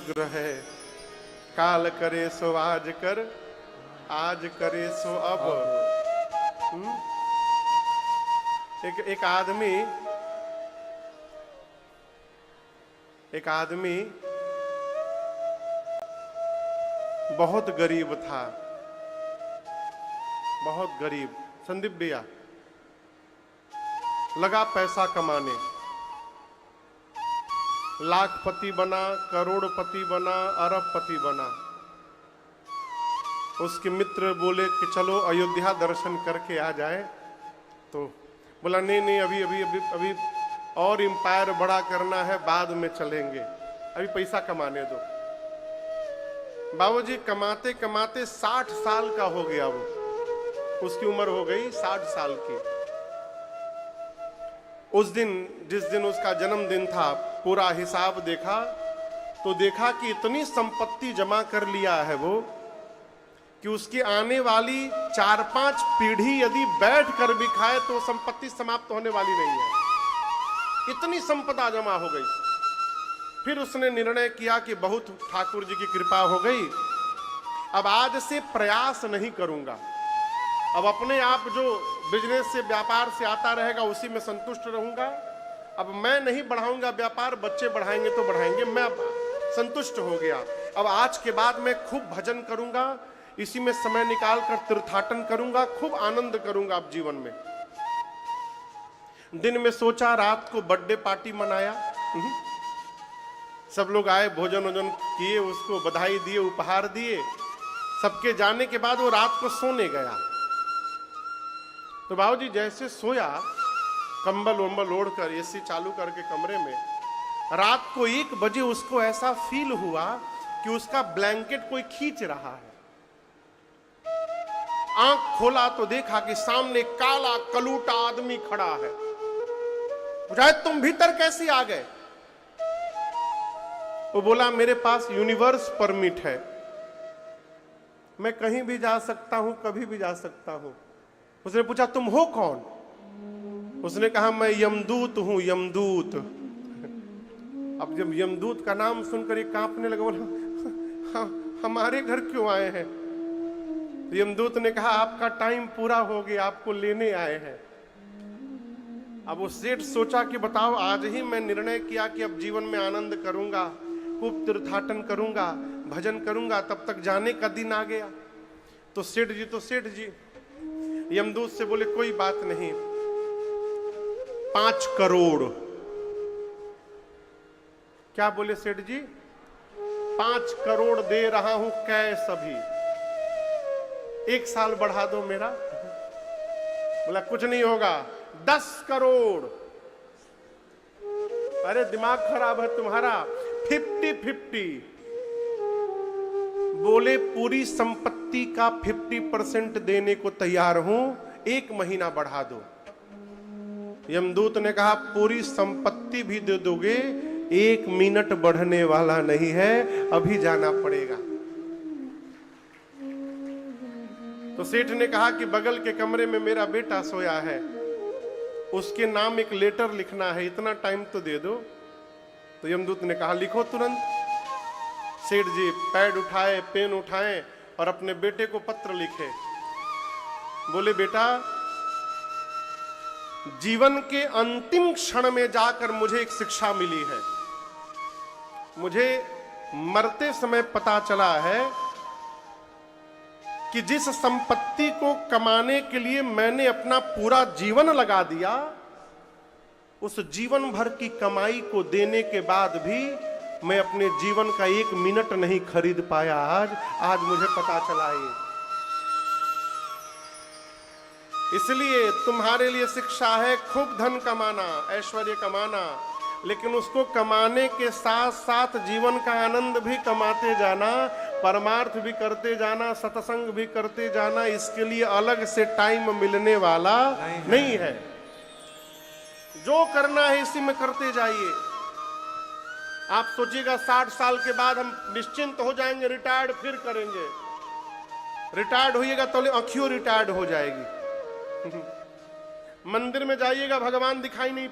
शुक्र है, काल करे सो आज कर, आज करे सो अब। एक आदमी बहुत गरीब था, बहुत गरीब। संदीप भैया लगा पैसा कमाने, लाखपति बना, करोड़पति बना, अरबपति बना। उसके मित्र बोले कि चलो अयोध्या दर्शन करके आ जाए, तो बोला नहीं नहीं, अभी अभी अभी अभी और एम्पायर बड़ा करना है, बाद में चलेंगे, अभी पैसा कमाने दो। बाबूजी कमाते कमाते 60 साल का हो गया वो, उसकी उम्र हो गई 60 साल की। उस दिन, जिस दिन उसका जन्मदिन था, पूरा हिसाब देखा तो देखा कि इतनी संपत्ति जमा कर लिया है वो कि उसकी आने वाली 4-5 पीढ़ी यदि बैठ कर भी खाए तो संपत्ति समाप्त होने वाली नहीं है, इतनी संपदा जमा हो गई। फिर उसने निर्णय किया कि बहुत ठाकुर जी की कृपा हो गई, अब आज से प्रयास नहीं करूंगा, अब अपने आप जो बिजनेस से, व्यापार से आता रहेगा उसी में संतुष्ट रहूंगा। अब मैं नहीं बढ़ाऊंगा व्यापार, बच्चे बढ़ाएंगे तो बढ़ाएंगे, मैं अब संतुष्ट हो गया। अब आज के बाद मैं खूब भजन करूंगा, इसी में समय निकाल कर तीर्थाटन करूंगा, खूब आनंद करूंगा अब जीवन में। दिन में सोचा, रात को बर्थडे पार्टी मनाया, सब लोग आए, भोजन वोजन किए, उसको बधाई दिए, उपहार दिए। सबके जाने के बाद वो रात को सोने गया। तो बाबूजी जैसे सोया, कंबल वंबल ओढ़कर एसी चालू करके कमरे में, रात को 1 बजे उसको ऐसा फील हुआ कि उसका ब्लैंकेट कोई खींच रहा है। आंख खोला तो देखा कि सामने काला कलूटा आदमी खड़ा है। पूछा, तुम भीतर कैसे आ गए? वो बोला, मेरे पास यूनिवर्स परमिट है, मैं कहीं भी जा सकता हूं, कभी भी जा सकता हूं। उसने पूछा, तुम हो कौन? उसने कहा, मैं यमदूत हूं, यमदूत। अब जब यमदूत का नाम सुनकर ये कांपने लगा, बोला, हमारे घर क्यों आए हैं? यमदूत ने कहा, आपका टाइम पूरा हो गया, आपको लेने आए हैं। अब वो सेठ सोचा कि बताओ, आज ही मैं निर्णय किया कि अब जीवन में आनंद करूंगा, खूब तीर्थाटन करूंगा, भजन करूंगा, तब तक जाने का दिन आ गया। तो सेठ जी यमदूत से बोले, कोई बात नहीं, 5 करोड़। क्या बोले सेठ जी? 5 करोड़ दे रहा हूं कैश अभी, 1 साल बढ़ा दो मेरा। बोला, कुछ नहीं होगा, 10 करोड़। अरे दिमाग खराब है तुम्हारा, 50-50। बोले, पूरी संपत्ति का 50% देने को तैयार हूं, 1 महीना बढ़ा दो। यमदूत ने कहा, पूरी संपत्ति भी दे दोगे, 1 मिनट बढ़ने वाला नहीं है, अभी जाना पड़ेगा। तो सेठ ने कहा कि बगल के कमरे में मेरा बेटा सोया है, उसके नाम एक लेटर लिखना है, इतना टाइम तो दे दो। तो यमदूत ने कहा, लिखो तुरंत। सेठ जी पैड उठाए, पेन उठाए और अपने बेटे को पत्र लिखे। बोले, बेटा, जीवन के अंतिम क्षण में जाकर मुझे एक शिक्षा मिली है। मुझे मरते समय पता चला है कि जिस संपत्ति को कमाने के लिए मैंने अपना पूरा जीवन लगा दिया, उस जीवन भर की कमाई को देने के बाद भी मैं अपने जीवन का 1 मिनट नहीं खरीद पाया। आज मुझे पता चला ये। इसलिए तुम्हारे लिए शिक्षा है, खूब धन कमाना, ऐश्वर्य कमाना, लेकिन उसको कमाने के साथ साथ जीवन का आनंद भी कमाते जाना, परमार्थ भी करते जाना, सत्संग भी करते जाना। इसके लिए अलग से टाइम मिलने वाला नहीं है। जो करना है इसी में करते जाइए। आप सोचिएगा 60 साल के बाद हम निश्चिंत हो जाएंगे, रिटायर्ड फिर करेंगे। रिटायर्ड होइएगा तो आंखियों रिटायर्ड हो जाएगी। मंदिर में जाइएगा, भगवान दिखाई नहीं